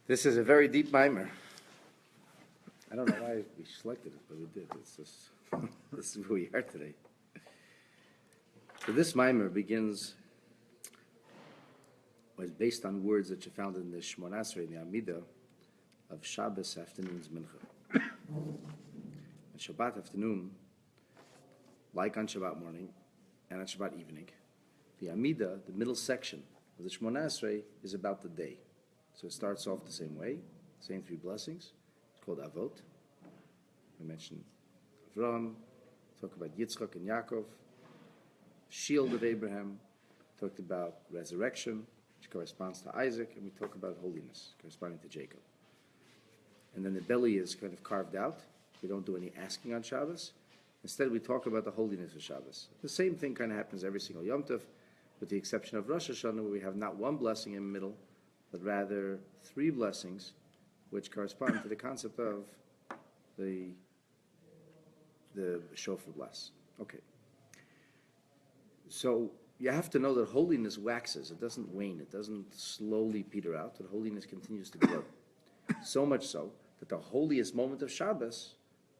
This is a very deep mimer. I don't know why we selected it, but we did. It's just, this is who we are today. So this mimer begins, was based on words that you found in the Shemona Esrei, in the Amidah, of Shabbos afternoon's Mincha. On Shabbat afternoon, like on Shabbat morning and on Shabbat evening, the Amidah, the middle section of the Shemona Esrei, is about the day. So it starts off the same way, same three blessings. It's called Avot. We mentioned Avraham, talk about Yitzchak and Yaakov, shield of Abraham, talked about resurrection, which corresponds to Isaac, and we talk about holiness, corresponding to Jacob. And then the belly is kind of carved out. We don't do any asking on Shabbos. Instead, we talk about the holiness of Shabbos. The same thing kind of happens every single Yom Tov, with the exception of Rosh Hashanah, where we have not one blessing in the middle, but rather three blessings, which correspond to the concept of the shofar bless. Okay. So you have to know that holiness waxes. It doesn't wane. It doesn't slowly peter out. That holiness continues to grow. So much so that the holiest moment of Shabbos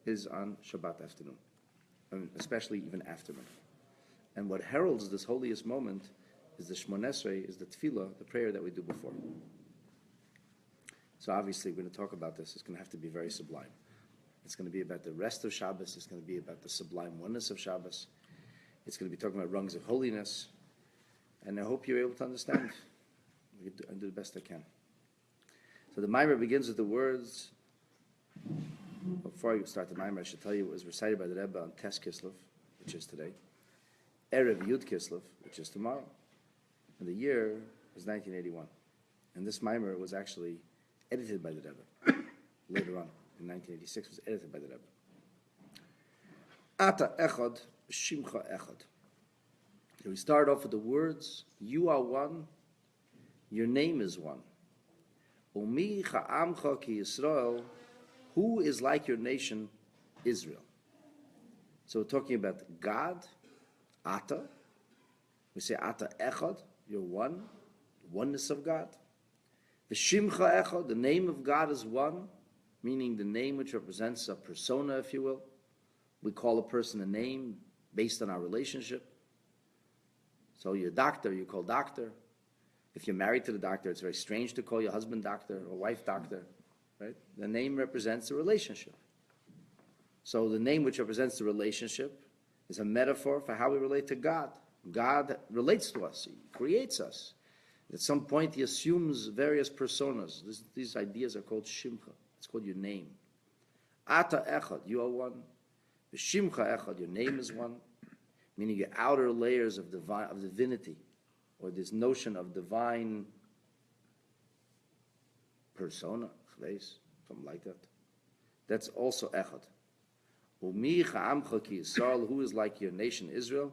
is on Shabbat afternoon, especially even after Mincha. And what heralds this holiest moment is the Shemona Esrei, is the tefillah, the prayer that we do before. So obviously, we're going to talk about this. It's going to have to be very sublime. It's going to be about the rest of Shabbos. It's going to be about the sublime oneness of Shabbos. It's going to be talking about rungs of holiness. And I hope you're able to understand. I do the best I can. So the mimer begins with the words. Before I start the mimer, I should tell you it was recited by the Rebbe on Tes Kislev, which is today. Erev Yud Kislev, which is tomorrow. And the year is 1981. And this mimer was actually edited by the Rebbe. Later on, in 1986, was edited by the Rebbe. Atah Echad, Shimcha Echad. So we start off with the words, you are one, your name is one. Umi cha'amcha ki Yisrael, who is like your nation, Israel. So we're talking about God, Atah. We say Atah Echad, you're one, oneness of God. The Shimcha Echad, the name of God is one, meaning the name which represents a persona, if you will. We call a person a name based on our relationship. So you're a doctor, you call doctor. If you're married to the doctor, it's very strange to call your husband doctor or wife doctor, right? The name represents the relationship. So the name which represents the relationship is a metaphor for how we relate to God. God relates to us. He creates us. At some point, he assumes various personas. These ideas are called Shimcha. It's called your name. Atah Echad, you are one. The Shimcha Echad, your name is one. Meaning your outer layers of divinity, or this notion of divine persona, something like that. That's also Echad. Umi cha'amcha ki Yisrael, who is like your nation Israel,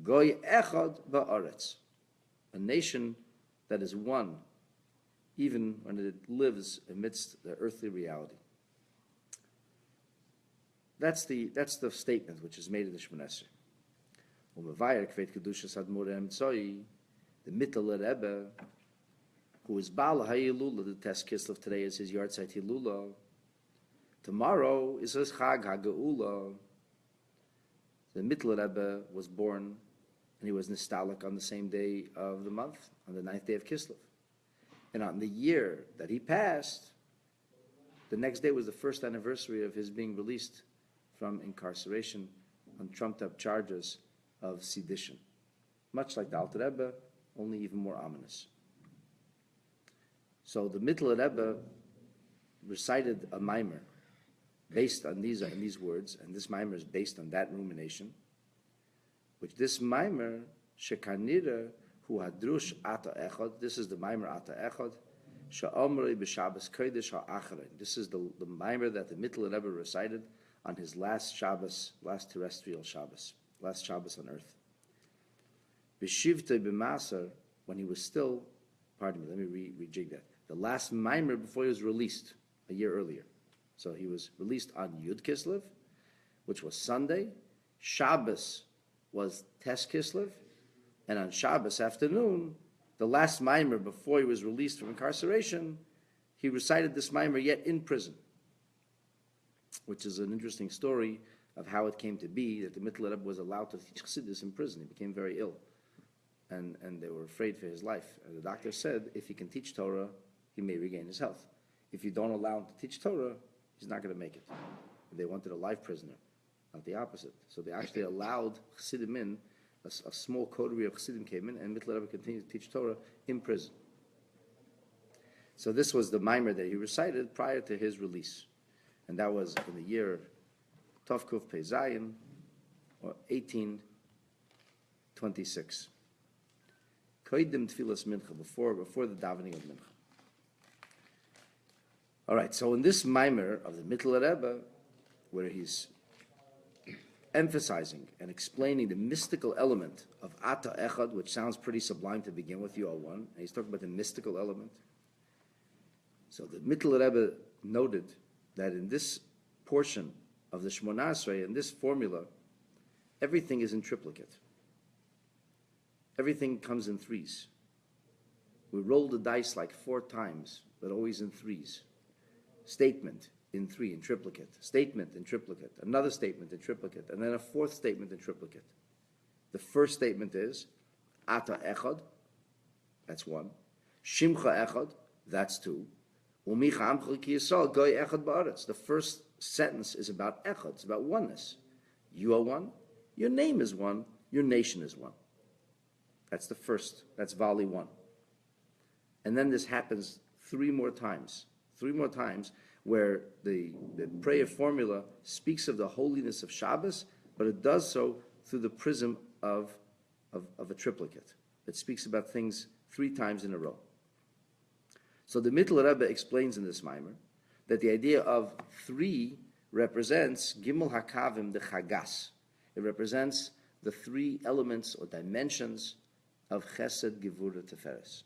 Goy Echad ba'aretz, a nation that is one, even when it lives amidst the earthly reality. That's the statement which is made in the Shemona Esrei. The Mittel Rebbe, who is Baal HaYilula, the Tes Kislev today is his yahrzeit Hilula. Tomorrow is his Chag HaGeula. The Mittel Rebbe was born, and he was Nistalik on the same day of the month, on the 9th day of Kislev. And on the year that he passed, the next day was the first anniversary of his being released from incarceration on trumped-up charges of sedition. Much like the Alter Rebbe, only even more ominous. So the Mittel Rebbe recited a mimer based on these words, and this mimer is based on that rumination, which this mimer, Shekanira, hu hadrush Atah Echad, this is the mimer Atah Echad, Sha'omrei b'Shabbos Kodesh ha'acharon. This is the mimer that the Mittel Rebbe recited on his last Shabbos, last terrestrial Shabbos, last Shabbos on earth. B'shivtei b'maser, when he was still, pardon me, let me rejig that. The last mimer before he was released, a year earlier. So he was released on Yud Kislev, which was Sunday. Shabbos was Tes Kislev. And on Shabbos afternoon, the last mimer before he was released from incarceration, he recited this mimer yet in prison, which is an interesting story of how it came to be that the Mittler Rebbe was allowed to teach Chassidus in prison. He became very ill, and they were afraid for his life. And the doctor said, if he can teach Torah, he may regain his health. If you don't allow him to teach Torah, he's not going to make it. They wanted a live prisoner, not the opposite. So they actually allowed Chassidim in, a small coterie of Chassidim came in, and Mittler Rebbe continued to teach Torah in prison. So this was the mimer that he recited prior to his release. And that was in the year Tovkuf Pei Zayin, or 1826. Koidim Tfilas Mincha, before the davening of Mincha. All right, so in this mimer of the Mittler Rebbe, where he's emphasizing and explaining the mystical element of Atah Echad, which sounds pretty sublime to begin with, you are one, and he's talking about the mystical element. So the Mittler Rebbe noted that in this portion of the Shmona Esrei, in this formula, everything is in triplicate. Everything comes in threes. We roll the dice like 4 times, but always in threes. Statement in 3, in triplicate. Statement in triplicate. Another statement in triplicate. And then a 4th statement in triplicate. The first statement is Atah Echad, that's 1. Shimcha Echad, that's 2. The first sentence is about Echad, it's about oneness. You are one, your name is one, your nation is one. That's the first, that's volley 1. And then this happens 3 more times. 3 more times where the prayer formula speaks of the holiness of Shabbos, but it does so through the prism of a triplicate. It speaks about things 3 times in a row. So the Mittler Rebbe explains in this mimer that the idea of 3 represents Gimel Hakavim, the Chagas. It represents the 3 elements or dimensions of Chesed, Gevura, Teferes.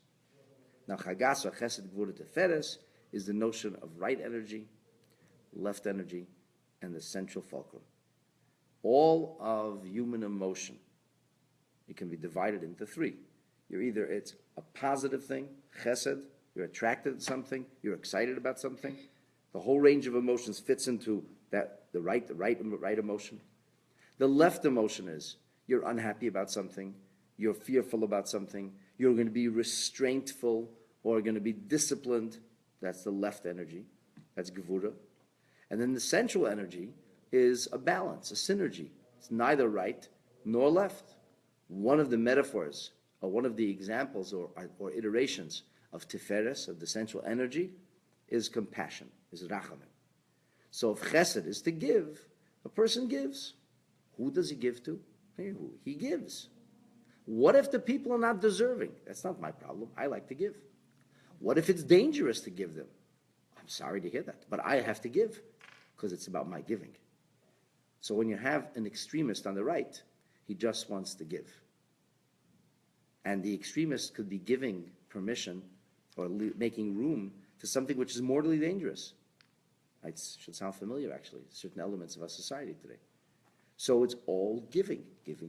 Now Chagas or Chesed, Gevura, Teferes is the notion of right energy, left energy, and the central fulcrum. All of human emotion, it can be divided into 3. It's a positive thing, Chesed, you're attracted to something, you're excited about something. The whole range of emotions fits into that, the right emotion. The left emotion is you're unhappy about something, you're fearful about something, you're going to be restraintful or going to be disciplined. That's the left energy. That's Gevura. And then the central energy is a balance, a synergy. It's neither right nor left. One of the metaphors, or one of the examples or iterations of Tiferes, of the central energy, is compassion, is Rachamim. So if Chesed is to give, a person gives. Who does he give to? He gives. What if the people are not deserving? That's not my problem. I like to give. What if it's dangerous to give them? I'm sorry to hear that, but I have to give because it's about my giving. So when you have an extremist on the right, he just wants to give. And the extremist could be giving permission or making room to something which is mortally dangerous. It should sound familiar, actually, certain elements of our society today. So it's all giving. It's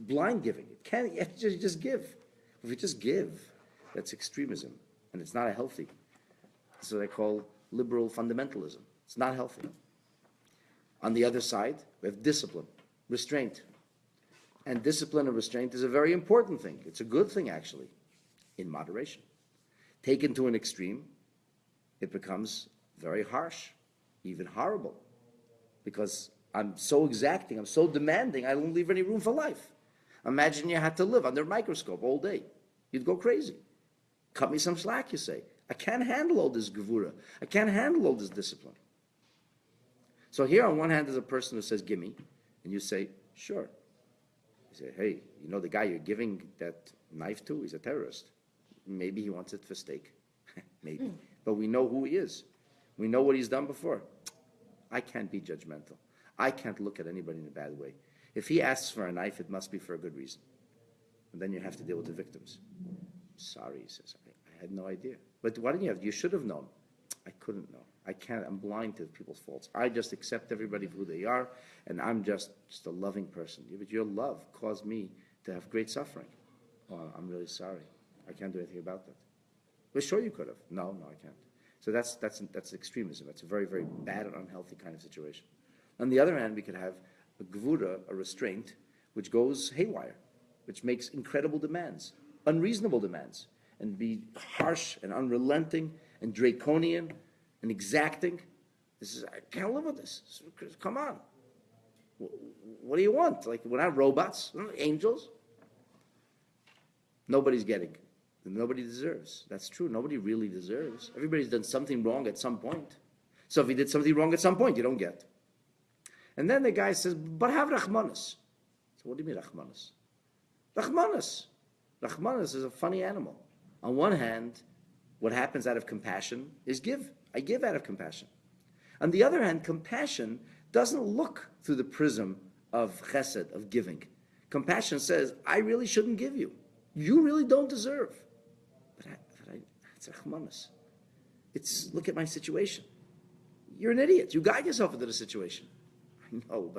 blind giving. It can't, you just give. If you just give, that's extremism, and it's not a healthy. That's what they call liberal fundamentalism. It's not healthy. On the other side, we have discipline, restraint. And discipline and restraint is a very important thing. It's a good thing, actually, in moderation. Taken to an extreme, it becomes very harsh, even horrible, because I'm so exacting, I'm so demanding, I don't leave any room for life. Imagine you had to live under a microscope all day. You'd go crazy. Cut me some slack, you say. I can't handle all this gevura. I can't handle all this discipline. So here on one hand is a person who says, gimme, and you say, sure. You say, hey, you know the guy you're giving that knife to? He's a terrorist. Maybe he wants it for steak. Maybe. But we know who he is. We know what he's done before. I can't be judgmental. I can't look at anybody in a bad way. If he asks for a knife, it must be for a good reason. And then you have to deal with the victims. Sorry, he says, I had no idea. But why didn't you have? You should have known. I couldn't know. I can't. I'm blind to people's faults. I just accept everybody for who they are, and I'm just a loving person. But your love caused me to have great suffering. Oh, I'm really sorry. I can't do anything about that. Well, sure you could have. No, I can't. So that's extremism. That's a very, very bad and unhealthy kind of situation. On the other hand, we could have a gvura, a restraint, which goes haywire, which makes incredible demands, unreasonable demands, and be harsh and unrelenting and draconian and exacting. I can't live with this. Come on. What do you want? Like, we're not robots, we're not angels. Nobody's getting. Nobody deserves. That's true. Nobody really deserves. Everybody's done something wrong at some point. So if you did something wrong at some point, you don't get. And then the guy says, but have Rachmanis. So what do you mean Rachmanis? Rachmanis. Rachmanis is a funny animal. On one hand, what happens out of compassion is give. I give out of compassion. On the other hand, compassion doesn't look through the prism of chesed, of giving. Compassion says, I really shouldn't give you. You really don't deserve. But it's Rachmanis. It's, look at my situation. You're an idiot. You got yourself into the situation. I know,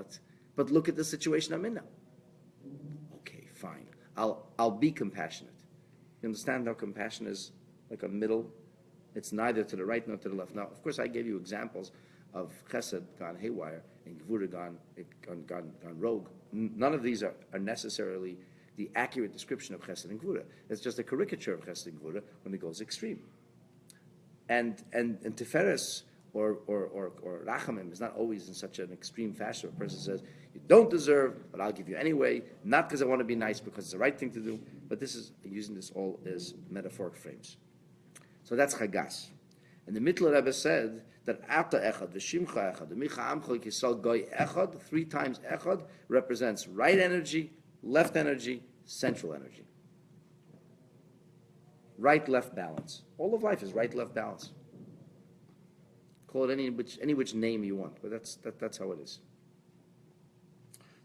but look at the situation I'm in now. Okay, fine. I'll be compassionate. You understand how compassion is like a middle? It's neither to the right nor to the left. Now, of course, I gave you examples of chesed gone haywire and gvura gone rogue. None of these are necessarily the accurate description of chesed and gvura. It's just a caricature of chesed and gvura when it goes extreme. And tiferes or rachamim is not always in such an extreme fashion. A person says, you don't deserve, but I'll give you anyway, not because I want to be nice, because it's the right thing to do. But this is using this all as metaphoric frames. So that's chagas. And the Mittler Rebbe said that Atah Echad, v'shimcha Echad, v'micha amcha kisal goy Echad, 3 times Echad, represents right energy, left energy, central energy. Right-left balance. All of life is right-left balance. Call it any which name you want, but that's how it is.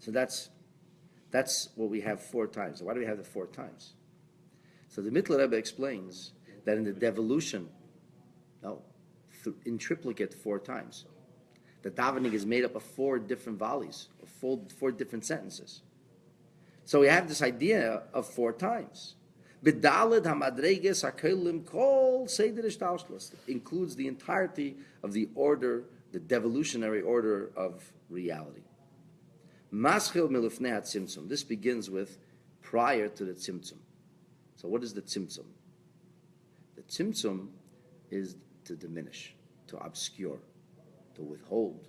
So that's what we have 4 times. So why do we have the 4 times? So the Mittler Rebbe explains that in the devolution, in triplicate 4 times, the davening is made up of 4 different volleys, of 4 different sentences. So we have this idea of 4 times. B'daled hamadreges hakelim kol seder ishtalshlos includes the entirety of the order, the devolutionary order of reality. Maschil milufnei hatzimtzum. This begins with prior to the tzimtzum. So what is the tzimtzum? The tzimtzum is to diminish, to obscure, to withhold,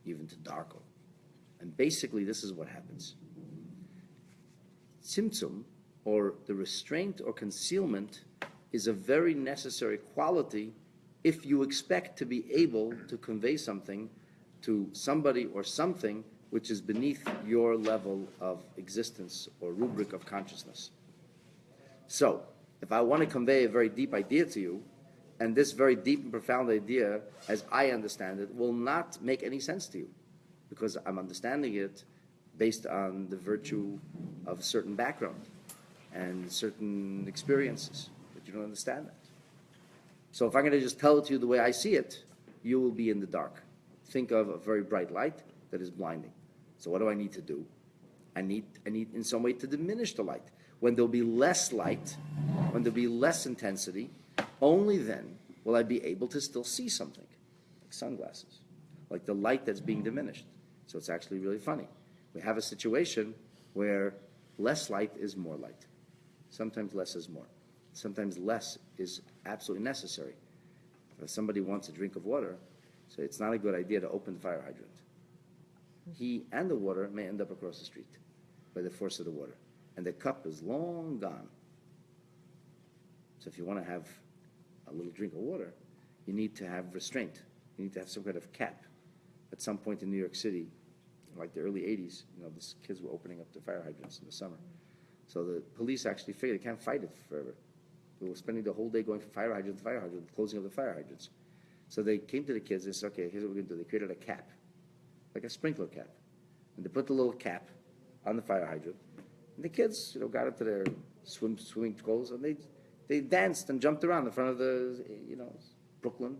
even to darken. And basically this is what happens. Tzimtzum, or the restraint or concealment, is a very necessary quality if you expect to be able to convey something to somebody or something which is beneath your level of existence or rubric of consciousness. So, if I want to convey a very deep idea to you, and this very deep and profound idea, as I understand it, will not make any sense to you, because I'm understanding it based on the virtue of a certain background and certain experiences, but you don't understand that. So if I'm going to just tell it to you the way I see it, you will be in the dark. Think of a very bright light that is blinding. So what do I need to do? I need in some way to diminish the light. When there'll be less light, when there'll be less intensity, only then will I be able to still see something, like sunglasses, like the light that's being diminished. So it's actually really funny. We have a situation where less light is more light. Sometimes less is more. Sometimes less is absolutely necessary. If somebody wants a drink of water, so it's not a good idea to open the fire hydrant. He and the water may end up across the street by the force of the water. And the cup is long gone. So if you want to have a little drink of water, you need to have restraint. You need to have some kind of cap. At some point in New York City, like the early 80s, these kids were opening up the fire hydrants in the summer. So the police actually figured they can't fight it forever. They were spending the whole day going from fire hydrant to fire hydrant, closing up the fire hydrants. So they came to the kids and said, okay, here's what we're going to do. They created a cap, like a sprinkler cap. And they put the little cap on the fire hydrant. And the kids, got into their swimming clothes, and they danced and jumped around in front of the, Brooklyn.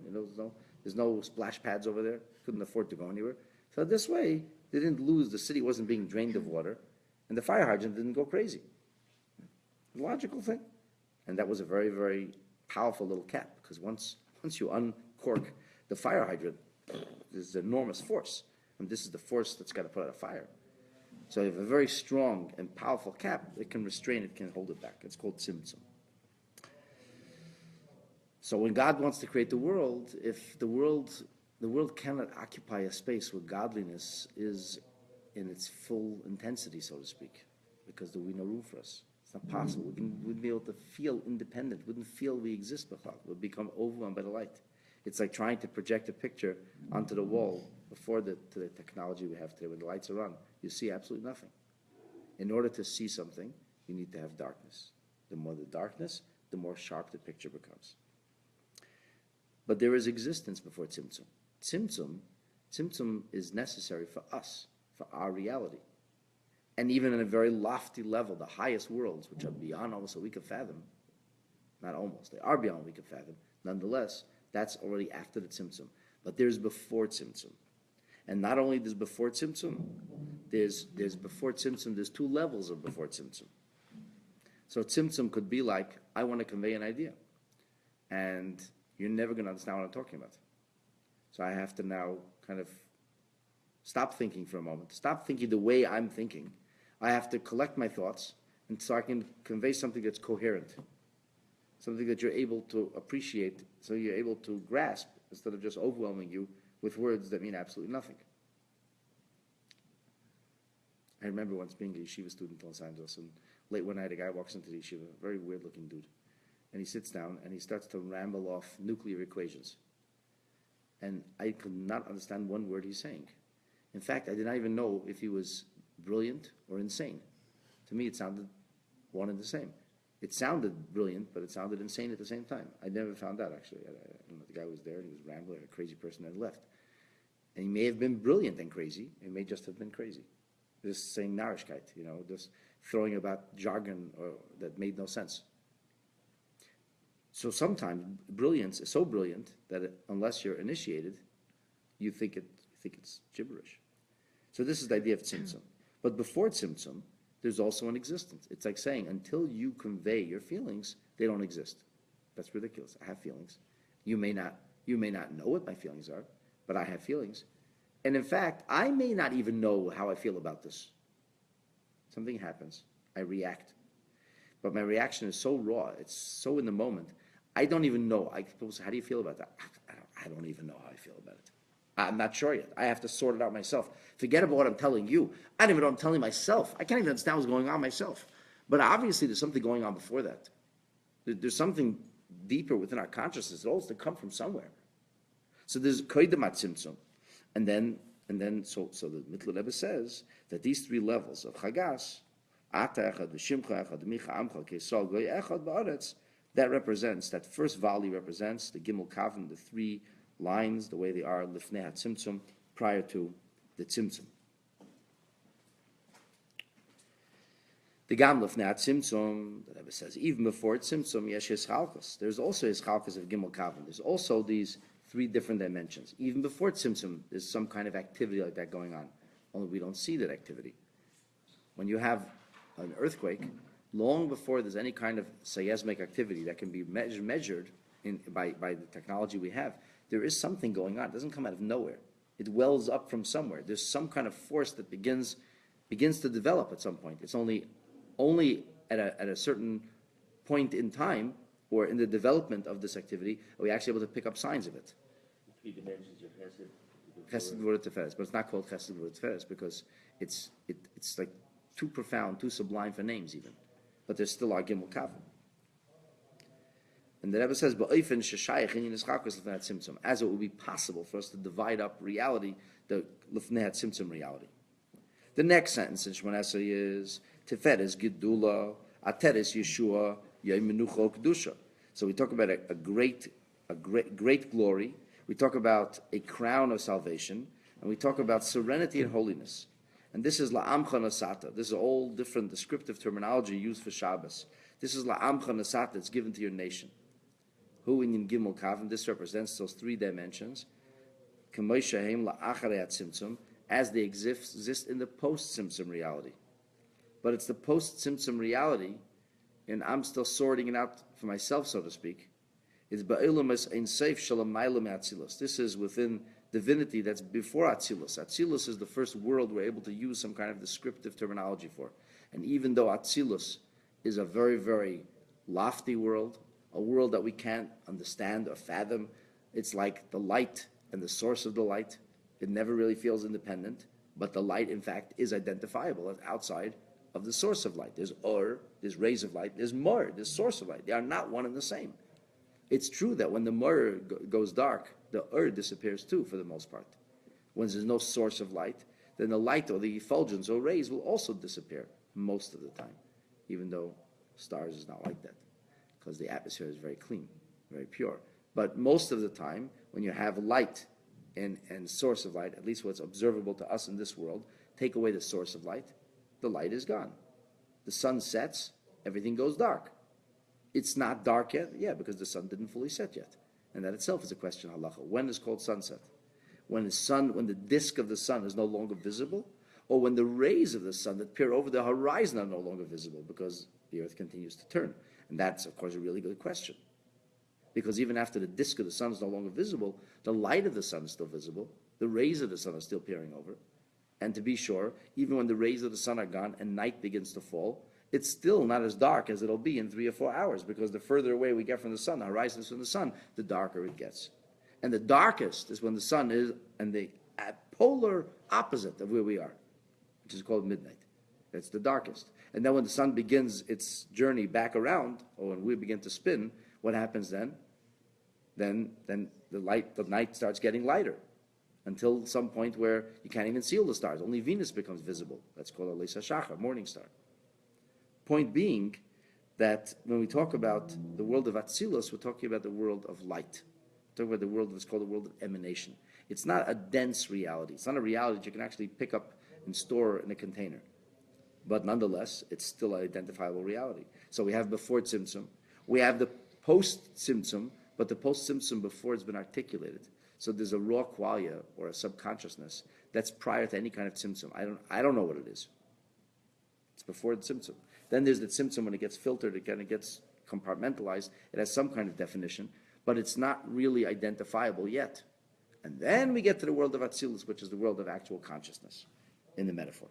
There's no splash pads over there. Couldn't afford to go anywhere. So this way, they didn't lose. The city wasn't being drained of water, and the fire hydrant didn't go crazy. Logical thing. And that was a very, very powerful little cap, because once you uncork the fire hydrant, there's enormous force. And this is the force that's got to put out a fire. So you have a very strong and powerful cap that can restrain it, can hold it back. It's called tzimtzum. So when God wants to create the world, if the world cannot occupy a space where godliness is in its full intensity, so to speak, because there will be no room for us. It's not possible. We wouldn't be able to feel independent. Wouldn't feel we exist. We'll become overwhelmed by the light. It's like trying to project a picture onto the wall before the technology we have today, when the lights are on. You see absolutely nothing. In order to see something, you need to have darkness. The more the darkness, the more sharp the picture becomes. But there is existence before tzimtzum. Tzimtzum is necessary for us, for our reality. And even in a very lofty level, the highest worlds, which are beyond almost what we could fathom, not almost, they are beyond what we could fathom, nonetheless, that's already after the tzimtzum. But there's before tzimtzum. And not only there's before tzimtzum, there's before tzimtzum, there's two levels of before tzimtzum. So tzimtzum could be like, I want to convey an idea. And you're never going to understand what I'm talking about. So I have to now kind of stop thinking for a moment, stop thinking the way I'm thinking. I have to collect my thoughts, and so I can convey something that's coherent, something that you're able to appreciate, so you're able to grasp, instead of just overwhelming you with words that mean absolutely nothing. I remember once being a yeshiva student in Los Angeles, and late one night a guy walks into the yeshiva, a very weird-looking dude, and he sits down and he starts to ramble off nuclear equations. And I could not understand one word he's saying. In fact, I did not even know if he was brilliant or insane. To me, it sounded one and the same. It sounded brilliant, but it sounded insane at the same time. I never found out, actually. I don't know, the guy was there, and he was rambling, a crazy person had left. And he may have been brilliant and crazy. He may just have been crazy. Just saying Narishkeit, just throwing about jargon that made no sense. So sometimes brilliance is so brilliant that unless you're initiated, you think it's gibberish. So this is the idea of tzimtzum. But before tzimtzum, there's also an existence. It's like saying, until you convey your feelings, they don't exist. That's ridiculous. I have feelings. You may not know what my feelings are, but I have feelings. And in fact, I may not even know how I feel about this. Something happens. I react. But my reaction is so raw. It's so in the moment. I don't even know. People say, how do you feel about that? I don't even know how I feel about it. I'm not sure yet. I have to sort it out myself. Forget about what I'm telling you. I don't even know what I'm telling myself. I can't even understand what's going on myself. But obviously there's something going on before that. There's something deeper within our consciousness. It all has to come from somewhere. So there's koidemat tzimtzum. And then so the Mittler Rebbe says that these three levels of chagas, Atah Echad, V'shimcha Echad, Micha Amcha, Kesal Goy Echad, Ba'aretz, that first volley represents the Gimel Kavim, the three lines, the way they are, Lifnei HaTzimtzum, prior to the Tzimtzum. The Gam Lifnei HaTzimtzum, the Rebbe says, even before Tzimtzum, Yesh Hischalkus. There's also Hischalkus of Gimel Kavim. There's also these three different dimensions. Even before Tzimtzum, there's some kind of activity like that going on. Only we don't see that activity. When you have an earthquake, long before there's any kind of seismic activity that can be measured by the technology we have, there is something going on. It doesn't come out of nowhere. It wells up from somewhere. There's some kind of force that begins to develop at some point. It's only at a certain point in time or in the development of this activity are we actually able to pick up signs of it. Three dimensions of Chesed Gvura Tiferes, but it's not called Chesed Gvura Tiferes because it's like too profound, too sublime for names even. But there's still our Gimel Kavim. And the Rebbe says, as it would be possible for us to divide up reality, the Lifnei HaTzimtzum reality. The next sentence in Shemona Esrei is, Tiferes Gidula, Ateres Yeshua, Yom Menucha Kedusha. So we talk about a great glory. We talk about a crown of salvation, and we talk about serenity and holiness. And this is la'amcha nasata. This is all different descriptive terminology used for Shabbos. This is la'amcha nasata. It's given to your nation. Hu in Gimel Kavim. This represents those three dimensions. K'moishahem la'acharei tzimtzum, as they exist in the post-tzimtzum reality. But it's the post-tzimtzum reality, and I'm still sorting it out for myself, so to speak. It's Ba'ilumas Ein Seif Shalamaylam Atzilus. This is within divinity that's before Atzilus. Atzilus is the first world we're able to use some kind of descriptive terminology for. And even though Atzilus is a very, very lofty world, a world that we can't understand or fathom, it's like the light and the source of the light. It never really feels independent, but the light, in fact, is identifiable as outside of the source of light. There's Or, there's rays of light, there's Mor, there's source of light. They are not one and the same. It's true that when the Mor goes dark, the Or disappears too, for the most part. When there's no source of light, then the light or the effulgence or rays will also disappear most of the time, even though stars is not like that, because the atmosphere is very clean, very pure. But most of the time, when you have light and source of light, at least what's observable to us in this world, take away the source of light, the light is gone. The sun sets, everything goes dark. It's not dark yet, yeah, because the sun didn't fully set yet. And that itself is a question of halacha. When is called sunset? When the disk of the sun is no longer visible, or when the rays of the sun that peer over the horizon are no longer visible because the earth continues to turn? And that's, of course, a really good question. Because even after the disk of the sun is no longer visible, the light of the sun is still visible, the rays of the sun are still peering over. And to be sure, even when the rays of the sun are gone and night begins to fall, it's still not as dark as it'll be in 3 or 4 hours, because the further away we get from the sun, the horizon is from the sun, the darker it gets. And the darkest is when the sun is in the polar opposite of where we are, which is called midnight. That's the darkest. And then when the sun begins its journey back around, or when we begin to spin, what happens then? Then the night starts getting lighter, until some point where you can't even see all the stars. Only Venus becomes visible. That's called a Leisa Shachar, morning star. Point being that when we talk about the world of Atzilus, we're talking about the world of light. We're talking about the world that's called the world of emanation. It's not a dense reality. It's not a reality that you can actually pick up and store in a container. But nonetheless, it's still an identifiable reality. So we have before Tzimtzum. We have the post-Tzimtzum, but the post-Tzimtzum before it's been articulated. So there's a raw qualia or a subconsciousness that's prior to any kind of Tzimtzum. I don't know what it is. It's before the Tzimtzum. Then there's the Tzimtzum when it gets filtered, it kind of gets compartmentalized. It has some kind of definition, but it's not really identifiable yet. And then we get to the world of Atzilus, which is the world of actual consciousness in the metaphor.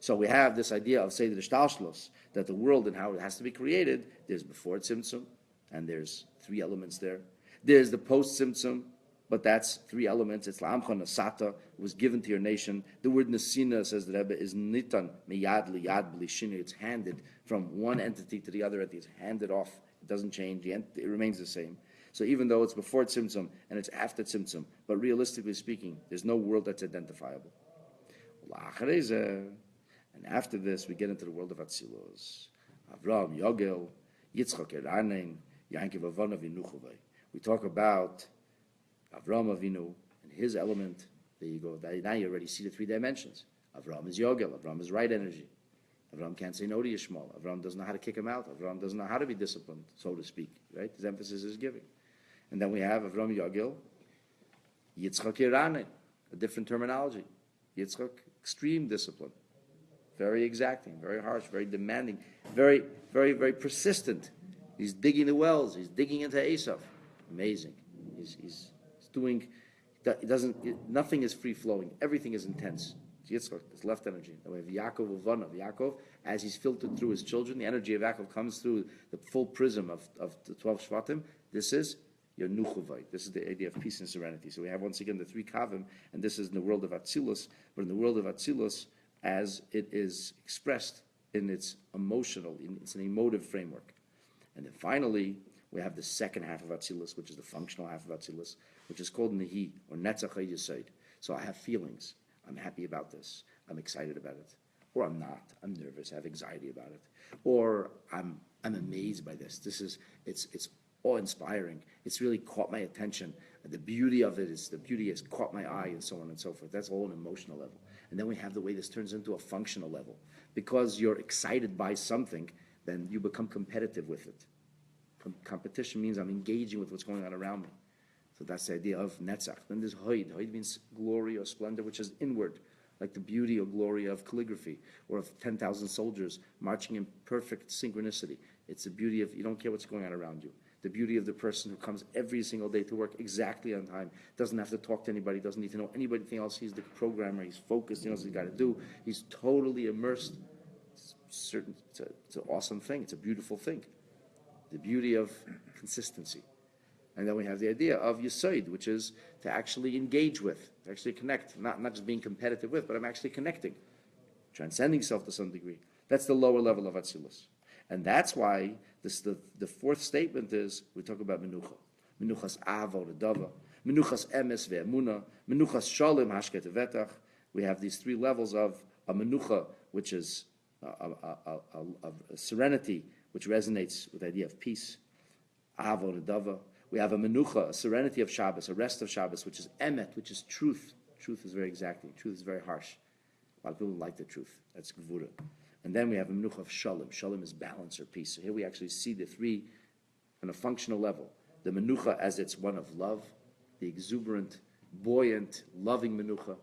So we have this idea of Seder Shtalshlos, that the world and how it has to be created, there's before Tzimtzum, and there's 3 elements there. There's the post-Tzimtzum, but that's 3 elements. It's La'amcha Nasata, was given to your nation. The word Nesina, says the Rebbe, is Nitan Miyad Liyad B'Lishinu. It's handed from one entity to the other entity. It's handed off. It doesn't change. It remains the same. So even though it's before Tzimtzum and it's after Tzimtzum, but realistically speaking, there's no world that's identifiable. And after this, we get into the world of Atzilus. Avram, Yogel, Yitzchak, Eranin, Yankiv Avanav, Yinuchovai. We talk about Avram Avinu and his element. There you go. Now you already see the 3 dimensions. Avram is Yogel. Avram is right energy. Avram can't say no to Yishmael. Avram doesn't know how to kick him out. Avram doesn't know how to be disciplined, so to speak. Right? His emphasis is giving. And then we have Avram Yogel, Yitzchak Yerane, a different terminology. Yitzchak, extreme discipline. Very exacting, very harsh, very demanding, very, very, very persistent. He's digging the wells. He's digging into Esav. Amazing. He's doing. Nothing is free flowing. Everything is intense. Yitzchak, this left energy. Then we have Yaakov Uvanav. Yaakov, as he's filtered through his children, the energy of Yaakov comes through the full prism of the 12 Shvatim. This is your Nuchovai. This is the idea of peace and serenity. So we have once again the 3 Kavim, and this is in the world of Atzilus. But in the world of Atzilus, as it is expressed in its it's an emotive framework. And then finally, we have the second half of Atzilus, which is the functional half of Atzilus, which is called Nehi, or Netzach HaYesod. So I have feelings. I'm happy about this. I'm excited about it. Or I'm not. I'm nervous. I have anxiety about it. Or I'm amazed by this. It's awe-inspiring. It's really caught my attention. The beauty has caught my eye, and so on and so forth. That's all an emotional level. And then we have the way this turns into a functional level. Because you're excited by something, then you become competitive with it. Competition means I'm engaging with what's going on around me. So that's the idea of Netzach. Then there's Hoid. Hoid means glory or splendor, which is inward, like the beauty or glory of calligraphy, or of 10,000 soldiers marching in perfect synchronicity. It's the beauty of, you don't care what's going on around you. the beauty of the person who comes every single day to work exactly on time, doesn't have to talk to anybody, doesn't need to know anybody else. He's the programmer, he's focused, he knows what he's got to do, he's totally immersed. It's an awesome thing, it's a beautiful thing. The beauty of consistency. And then we have the idea of Yesod, which is to actually engage with, to actually connect, not just being competitive with, but I'm actually connecting, transcending self to some degree. That's the lower level of Atzilus. And that's why the fourth statement is, we talk about Menucha. Menuchas Avo Redava, Menuchas Emes Ve'emuna, Menuchas Shalom Hashket Vetach. We have these three levels of a Menucha, which is a serenity, which resonates with the idea of peace. Avo Redava. We have a Menucha, a serenity of Shabbos, a rest of Shabbos, which is Emet, which is truth. Truth is very exacting. Truth is very harsh. A lot of people don't like the truth. That's Gvura. And then we have a Menucha of Shalom. Shalom is balance or peace. So here we actually see the three on a functional level. The Menucha as it's one of love, the exuberant, buoyant, loving Menucha.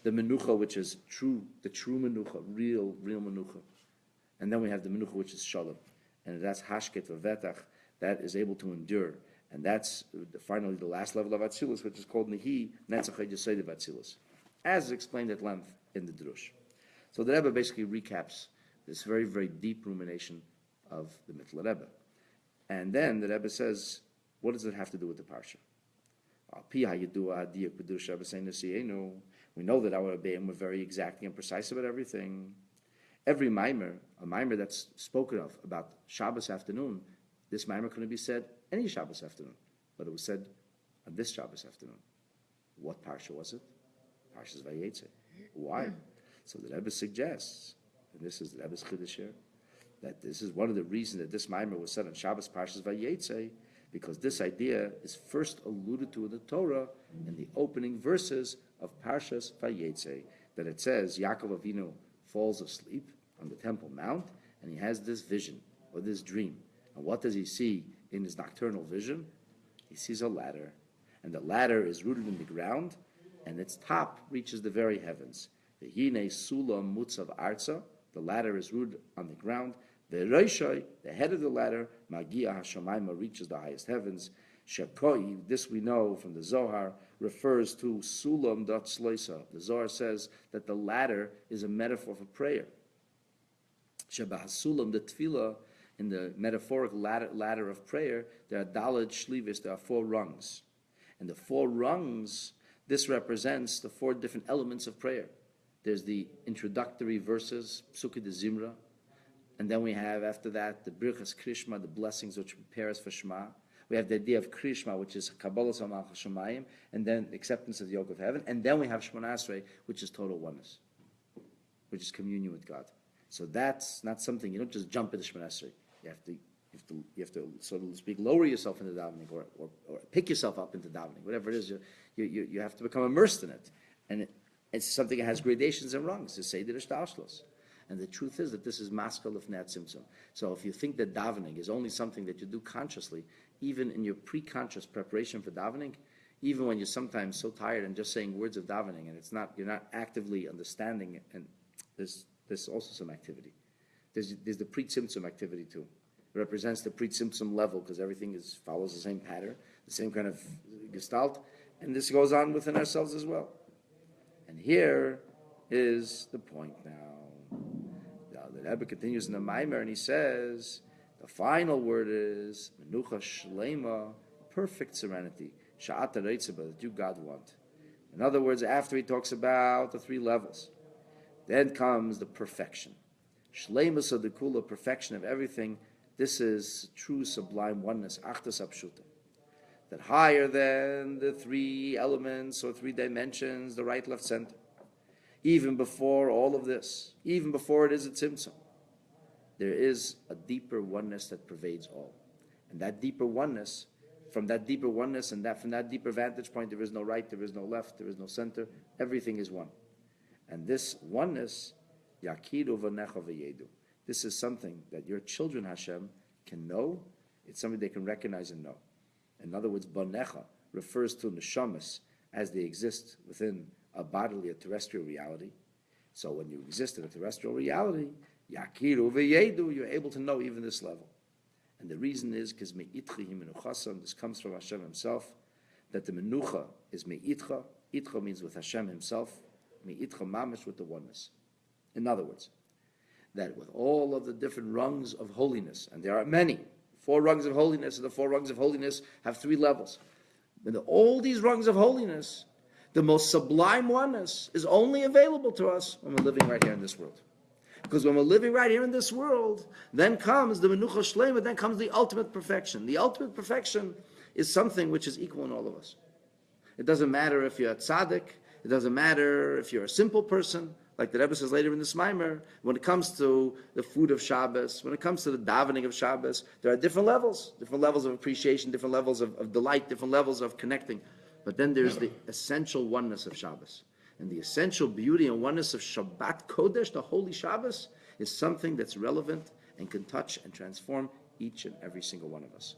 The Menucha which is true, the true Menucha, real Menucha. And then we have the Menucha which is Shalom. And that's Hashket V'vetach, that is able to endure. And that's finally the last level of Atzilus, which is called Nehi Netzach Yesod of Atzilus, as explained at length in the Drush. So the Rebbe basically recaps this very, very deep rumination of the Mittler Rebbe. And then the Rebbe says, what does it have to do with the Parsha? We know that our Rebbeim were very exacting and precise about everything. Every mimer, a mimer that's spoken of about Shabbos afternoon, this mimer couldn't be said any Shabbos afternoon, but it was said on this Shabbos afternoon. What Parsha was it? Parshas Vayetze. Why? So the Rebbe suggests, and this is the Rebbe's Chiddush here, that this is one of the reasons that this mimer was said on Shabbos Parshas Vayetze, because this idea is first alluded to in the Torah in the opening verses of Parshas Vayetze, that it says Yaakov Avinu falls asleep on the Temple Mount, and he has this vision or this dream. And what does he see in his nocturnal vision? He sees a ladder, and the ladder is rooted in the ground, and its top reaches the very heavens. The Hine Sulam Mutzav Arza, the ladder is rooted on the ground. The Reishai, the head of the ladder, Magia Hashamayma, reaches the highest heavens. Shekoi, this we know from the Zohar, refers to Sulam Dat Sloisa. The Zohar says that the ladder is a metaphor for prayer. Shebah Sulam, the Tefillah, in the metaphoric ladder of prayer, there are Daled Shlivis, there are 4 rungs. And the 4 rungs, this represents the 4 different elements of prayer. There's the introductory verses, Psukkah de Zimra, and then we have after that the Birchas Krishma, the blessings which prepare us for Shema. We have the idea of Krishma, which is Kabbalah Samach Shemayim, and then acceptance of the yoke of heaven, and then we have Shemona Esrei, which is total oneness, which is communion with God. So that's not something, you don't just jump into Shemona Esrei. You have to, so to speak, lower yourself into davening, or pick yourself up into davening, whatever it is. You have to become immersed in it, and it's something that has gradations and rungs. To say that it's and the truth is that this is maskal of Nat Simson. So if you think that davening is only something that you do consciously, even in your pre-conscious preparation for davening, even when you're sometimes so tired and just saying words of davening, and you're not actively understanding it, and there's also some activity. There's the pre-Tzimtzum activity too. It represents the pre-Tzimtzum level because everything follows the same pattern, the same kind of gestalt, and this goes on within ourselves as well. And here is the point now. The Rebbe continues in the Maimer and he says, the final word is Menucha Shlema, perfect serenity, Sha'ata Reitzeba, that you God want. In other words, after he talks about the 3 levels, then comes the perfection. Shlema Sadikula, perfection of everything. This is true sublime oneness, Achtas Apshuta. That higher than the 3 elements or 3 dimensions, the right, left, center. Even before all of this, even before it is a tzimtzum, there is a deeper oneness that pervades all. And that deeper oneness, from that deeper oneness and from that deeper vantage point, there is no right, there is no left, there is no center. Everything is one. And this oneness, Yakiru v'necha v'yedu. This is something that your children, Hashem, can know. It's something they can recognize and know. In other words, banecha refers to neshamas as they exist within a bodily, a terrestrial reality. So when you exist in a terrestrial reality, Yakiru v'yedu, you're able to know even this level. And the reason is because me'itcha hi menuchasam, this comes from Hashem himself, that the menucha is me'itcha. Itcha means with Hashem himself, me'itcha mamish, with the oneness. In other words, that with all of the different rungs of holiness, and there are many, 4 rungs of holiness, and the 4 rungs of holiness have 3 levels. And all these rungs of holiness, the most sublime oneness is only available to us when we're living right here in this world. Because when we're living right here in this world, then comes the menucha shlema, then comes the ultimate perfection. The ultimate perfection is something which is equal in all of us. It doesn't matter if you're a tzaddik, it doesn't matter if you're a simple person, like the Rebbe says later in this Maimer, when it comes to the food of Shabbos, when it comes to the davening of Shabbos, there are different levels of appreciation, different levels of delight, different levels of connecting. But then there's the essential oneness of Shabbos. And the essential beauty and oneness of Shabbat Kodesh, the holy Shabbos, is something that's relevant and can touch and transform each and every single one of us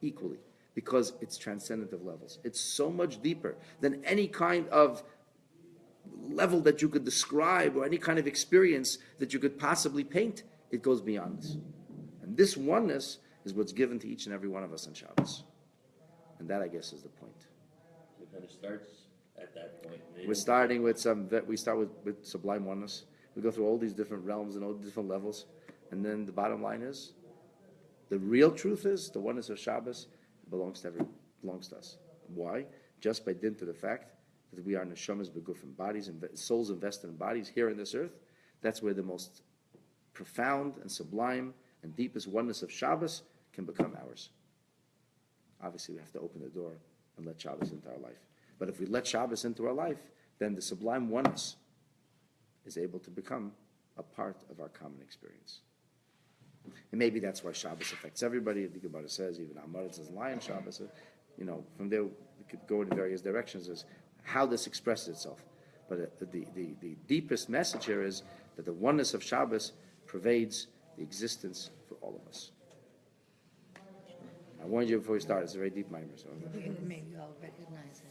equally, because it's transcendent of levels. It's so much deeper than any kind of level that you could describe or any kind of experience that you could possibly paint. It goes beyond this. And this oneness is what's given to each and every one of us on Shabbos. And that, I guess, is the point. It kind of starts at that point. We're starting with we start with Sublime Oneness. We go through all these different realms and all the different levels. And then the bottom line is, the real truth is, the oneness of Shabbos belongs to us. Why? Just by dint of the fact that we are neshamas begufim, bodies and souls invested in bodies here on this earth. That's where the most profound and sublime and deepest oneness of Shabbos can become ours. Obviously, we have to open the door and let Shabbos into our life. But if we let Shabbos into our life, then the sublime oneness is able to become a part of our common experience. And maybe that's why Shabbos affects everybody. The Gemara says, even Amaritz says, Lion Shabbos. From there we could go in various directions as how this expresses itself. But the deepest message here is that the oneness of Shabbos pervades the existence for all of us. I warned you before we start, it's a very deep mimer. So Maybe I'll recognize it.